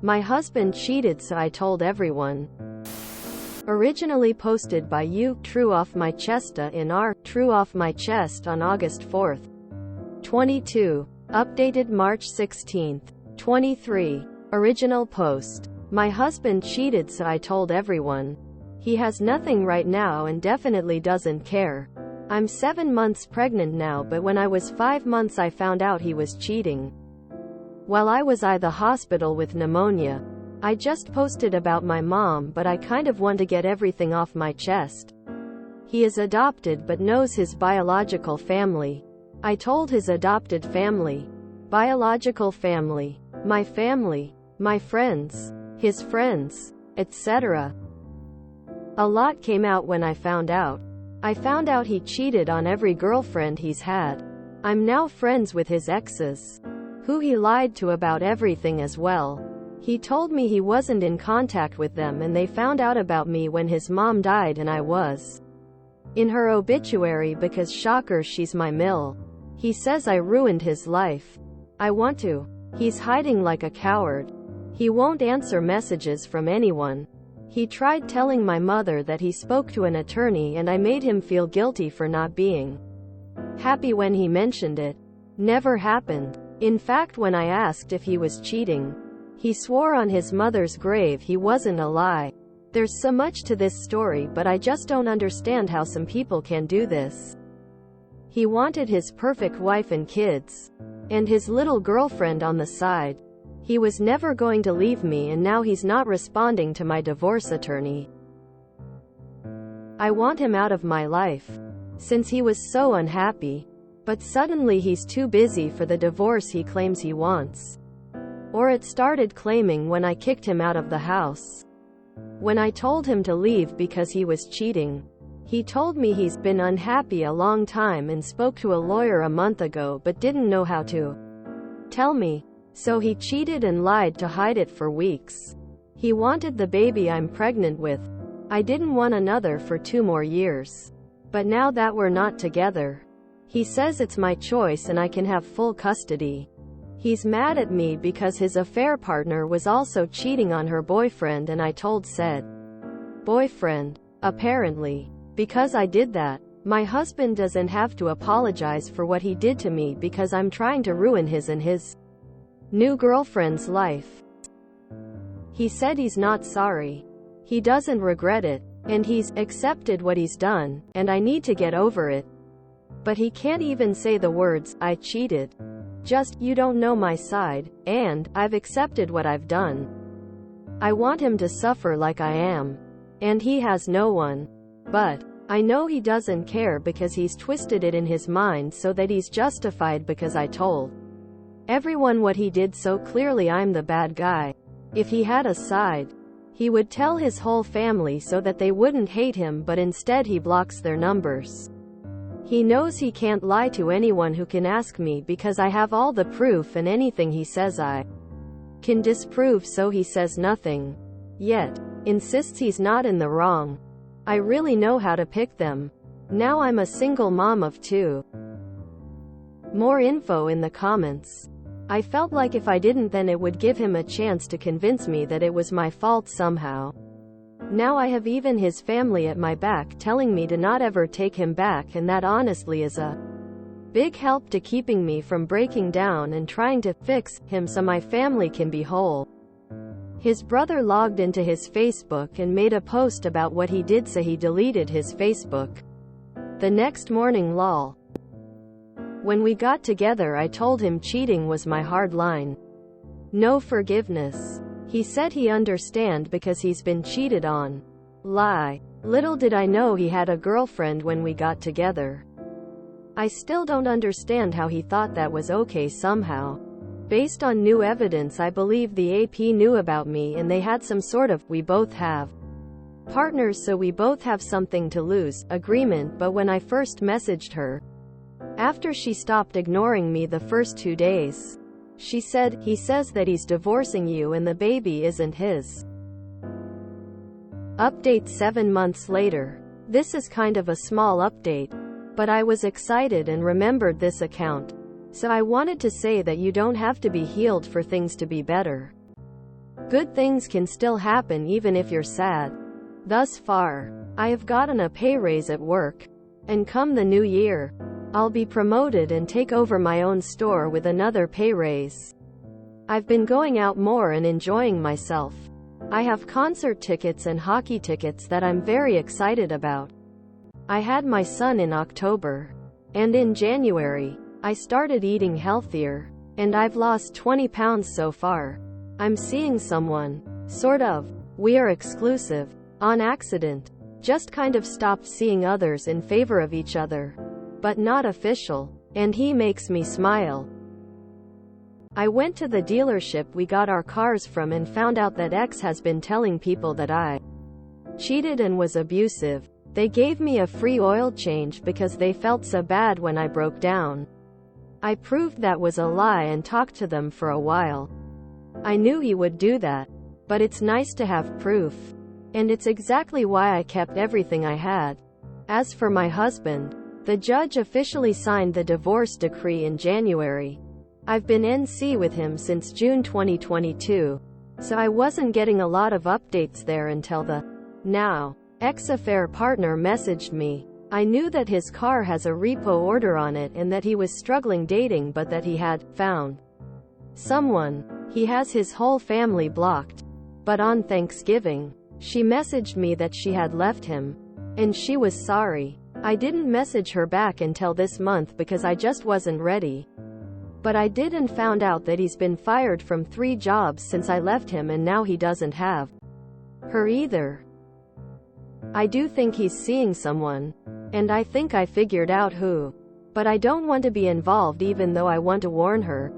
My husband cheated, so I told everyone. Originally posted by you, True Off My Chest in r, True Off My Chest on August 4, 22. Updated March 16, 23. Original post. My husband cheated, so I told everyone. He has nothing right now and definitely doesn't care. I'm 7 months pregnant now, but when I was 5 months I found out he was cheating. While I was at the hospital with pneumonia. I just posted about my mom, but I kind of want to get everything off my chest. He is adopted but knows his biological family. I told his adopted family, biological family, my friends, his friends, etc. A lot came out when I found out. I found out he cheated on every girlfriend he's had. I'm now friends with his exes, who he lied to about everything as well. He told me he wasn't in contact with them and they found out about me when his mom died and I was in her obituary because shocker, she's my mill. He says I ruined his life. I want to. He's hiding like a coward. He won't answer messages from anyone. He tried telling my mother that he spoke to an attorney and I made him feel guilty for not being happy when he mentioned it. Never happened. In fact, when I asked if he was cheating, he swore on his mother's grave he wasn't a lie. There's so much to this story, but I just don't understand how some people can do this. He wanted his perfect wife and kids. And his little girlfriend on the side. He was never going to leave me and now he's not responding to my divorce attorney. I want him out of my life. Since he was so unhappy. But suddenly he's too busy for the divorce he claims he wants. Or it started claiming when I kicked him out of the house. When I told him to leave because he was cheating. He told me he's been unhappy a long time and spoke to a lawyer a month ago but didn't know how to tell me. So he cheated and lied to hide it for weeks. He wanted the baby I'm pregnant with. I didn't want another for 2 more years. But now that we're not together, he says it's my choice and I can have full custody. He's mad at me because his affair partner was also cheating on her boyfriend and I told said boyfriend. Apparently, because I did that, my husband doesn't have to apologize for what he did to me because I'm trying to ruin his and his new girlfriend's life. He said he's not sorry. He doesn't regret it. And he's accepted what he's done, and I need to get over it. But he can't even say the words, I cheated. Just, you don't know my side, and, I've accepted what I've done. I want him to suffer like I am. And he has no one. But, I know he doesn't care because he's twisted it in his mind so that he's justified because I told everyone what he did, so clearly I'm the bad guy. If he had a side, he would tell his whole family so that they wouldn't hate him, but instead he blocks their numbers. He knows he can't lie to anyone who can ask me because I have all the proof and anything he says I can disprove, so he says nothing. Yet, insists he's not in the wrong. I really know how to pick them. Now I'm a single mom of 2. More info in the comments. I felt like if I didn't then it would give him a chance to convince me that it was my fault somehow. Now I have even his family at my back telling me to not ever take him back, and that honestly is a big help to keeping me from breaking down and trying to fix him so my family can be whole. His brother logged into his Facebook and made a post about what he did, so he deleted his Facebook the next morning. Lol. When we got together I told him cheating was my hard line. No forgiveness. He said he understand because he's been cheated on. Lie. Little did I know he had a girlfriend when we got together. I still don't understand how he thought that was okay somehow. Based on new evidence, I believe the AP knew about me and they had some sort of, we both have partners so we both have something to lose, agreement. But when I first messaged her, after she stopped ignoring me the first 2 days, she said, he says that he's divorcing you and the baby isn't his. Update 7 months later. This is kind of a small update, but I was excited and remembered this account. So I wanted to say that you don't have to be healed for things to be better. Good things can still happen even if you're sad. Thus far, I have gotten a pay raise at work. And come the new year, I'll be promoted and take over my own store with another pay raise. I've been going out more and enjoying myself. I have concert tickets and hockey tickets that I'm very excited about. I had my son in October. And in January, I started eating healthier. And I've lost 20 pounds so far. I'm seeing someone. Sort of. We are exclusive. On accident. Just kind of stopped seeing others in favor of each other. But not official. And he makes me smile. I went to the dealership we got our cars from and found out that X has been telling people that I cheated and was abusive. They gave me a free oil change because they felt so bad when I broke down. I proved that was a lie and talked to them for a while. I knew he would do that. But it's nice to have proof. And it's exactly why I kept everything I had. As for my husband, the judge officially signed the divorce decree in January. I've been NC with him since June 2022. So I wasn't getting a lot of updates there until the now ex-affair partner messaged me. I knew that his car has a repo order on it and that he was struggling dating, but that he had found someone. He has his whole family blocked. But on Thanksgiving, she messaged me that she had left him. And she was sorry. I didn't message her back until this month because I just wasn't ready. But I did and found out that he's been fired from 3 jobs since I left him, and now he doesn't have her either. I do think he's seeing someone. And I think I figured out who. But I don't want to be involved even though I want to warn her.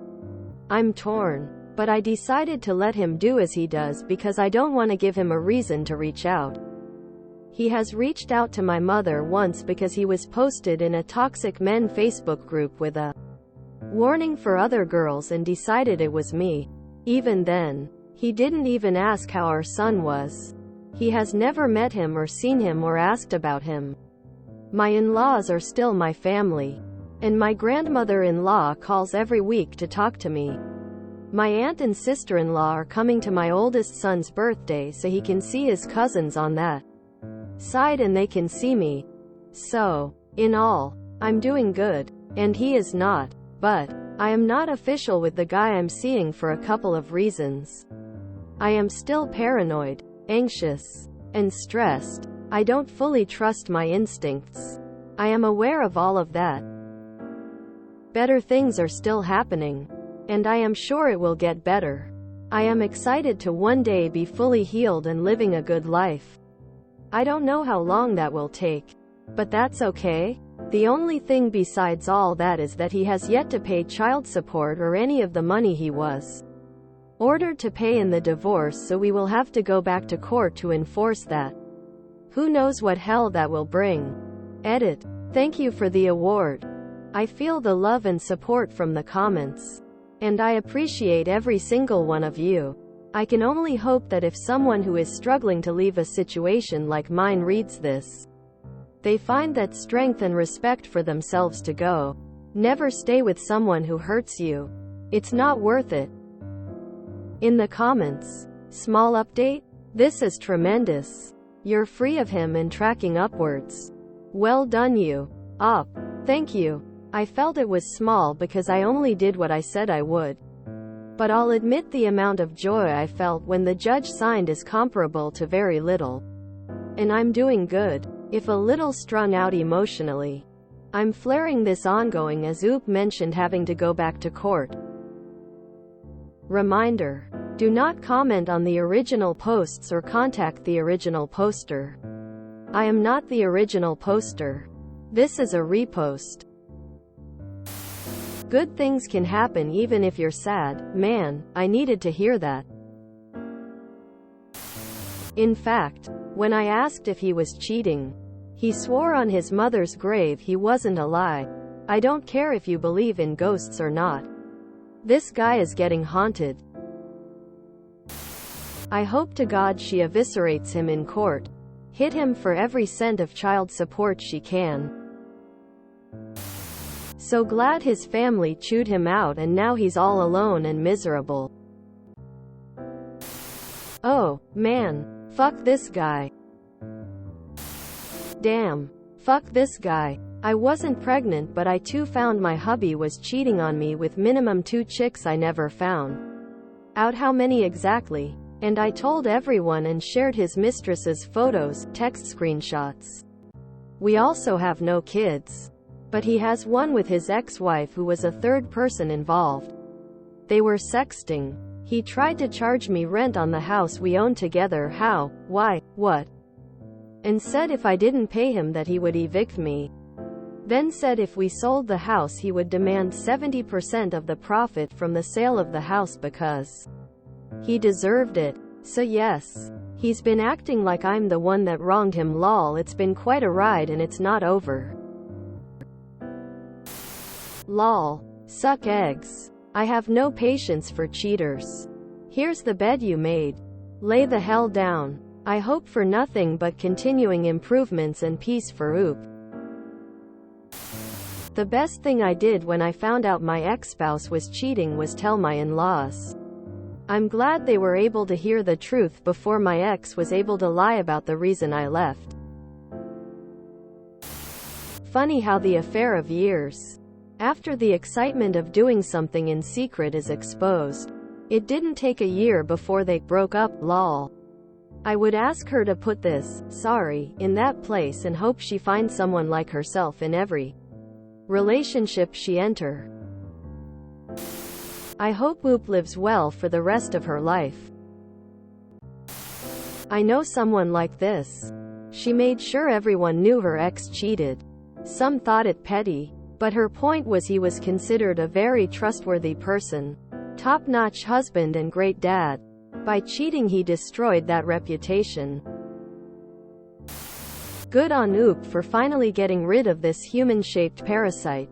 I'm torn. But I decided to let him do as he does because I don't want to give him a reason to reach out. He has reached out to my mother once because he was posted in a toxic men Facebook group with a warning for other girls and decided it was me. Even then, he didn't even ask how our son was. He has never met him or seen him or asked about him. My in-laws are still my family. And my grandmother-in-law calls every week to talk to me. My aunt and sister-in-law are coming to my oldest son's birthday so he can see his cousins on that side and they can see me. So, in all, I'm doing good. And he is not. But, I am not official with the guy I'm seeing for a couple of reasons. I am still paranoid, anxious, and stressed. I don't fully trust my instincts. I am aware of all of that. Better things are still happening. And I am sure it will get better. I am excited to one day be fully healed and living a good life. I don't know how long that will take. But that's okay. The only thing besides all that is that he has yet to pay child support or any of the money he was ordered to pay in the divorce, so we will have to go back to court to enforce that. Who knows what hell that will bring. Edit. Thank you for the award. I feel the love and support from the comments. And I appreciate every single one of you. I can only hope that if someone who is struggling to leave a situation like mine reads this, they find that strength and respect for themselves to go. Never stay with someone who hurts you. It's not worth it. In the comments. Small update? This is tremendous. You're free of him and tracking upwards. Well done you. Up. Thank you. I felt it was small because I only did what I said I would. But I'll admit the amount of joy I felt when the judge signed is comparable to very little. And I'm doing good, if a little strung out emotionally. I'm flaring this ongoing as Oop mentioned having to go back to court. Reminder. Do not comment on the original posts or contact the original poster. I am not the original poster. This is a repost. Good things can happen even if you're sad. Man, I needed to hear that. In fact, when I asked if he was cheating, he swore on his mother's grave he wasn't a lie. I don't care if you believe in ghosts or not. This guy is getting haunted. I hope to God she eviscerates him in court. Hit him for every cent of child support she can. So glad his family chewed him out and now he's all alone and miserable. Oh, man. Fuck this guy. Damn. Fuck this guy. I wasn't pregnant, but I too found my hubby was cheating on me with minimum 2 chicks I never found out how many exactly. And I told everyone and shared his mistress's photos, text screenshots. We also have no kids. But he has one with his ex-wife who was a third person involved. They were sexting. He tried to charge me rent on the house we own together. How? Why? What? And said if I didn't pay him that he would evict me. Then said if we sold the house he would demand 70% of the profit from the sale of the house because he deserved it. So yes, he's been acting like I'm the one that wronged him. Lol, it's been quite a ride and it's not over. Lol. Suck eggs. I have no patience for cheaters. Here's the bed you made. Lay the hell down. I hope for nothing but continuing improvements and peace for Oop. The best thing I did when I found out my ex-spouse was cheating was tell my in-laws. I'm glad they were able to hear the truth before my ex was able to lie about the reason I left. Funny how the affair of years after the excitement of doing something in secret is exposed. It didn't take a year before they broke up. Lol. I would ask her to put this, sorry, in that place and hope she finds someone like herself in every relationship she enter. I hope Oop lives well for the rest of her life. I know someone like this. She made sure everyone knew her ex cheated. Some thought it petty, but her point was he was considered a very trustworthy person, top-notch husband and great dad. By cheating he destroyed that reputation. Good on Oop for finally getting rid of this human-shaped parasite.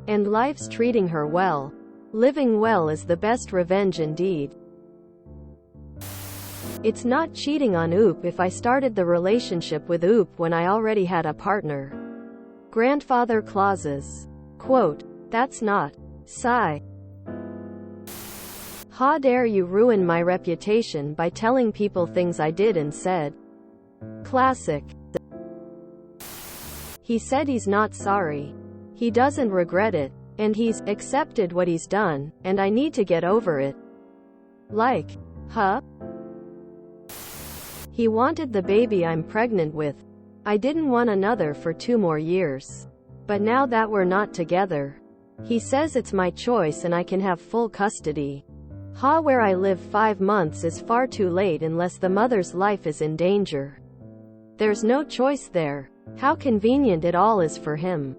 And life's treating her well. Living well is the best revenge indeed. It's not cheating on Oop if I started the relationship with Oop when I already had a partner. Grandfather clauses. Quote, that's not. Sigh. How dare you ruin my reputation by telling people things I did and said. Classic. He said he's not sorry. He doesn't regret it. And he's accepted what he's done, and I need to get over it. Like, huh? He wanted the baby I'm pregnant with. I didn't want another for 2 more years. But now that we're not together, he says it's my choice and I can have full custody. Where I live 5 months is far too late unless the mother's life is in danger. There's no choice there. How convenient it all is for him.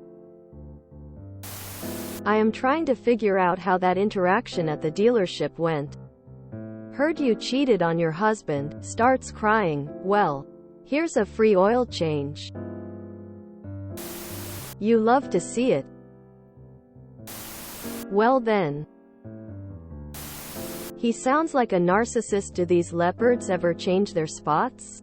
I am trying to figure out how that interaction at the dealership went. Heard you cheated on your husband, starts crying, well, here's a free oil change. You love to see it. Well then. He sounds like a narcissist. Do these leopards ever change their spots?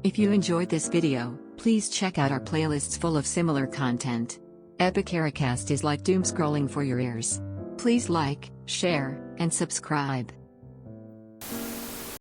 If you enjoyed this video, please check out our playlists full of similar content. Epicaricast is like doom scrolling for your ears. Please like, share, and subscribe.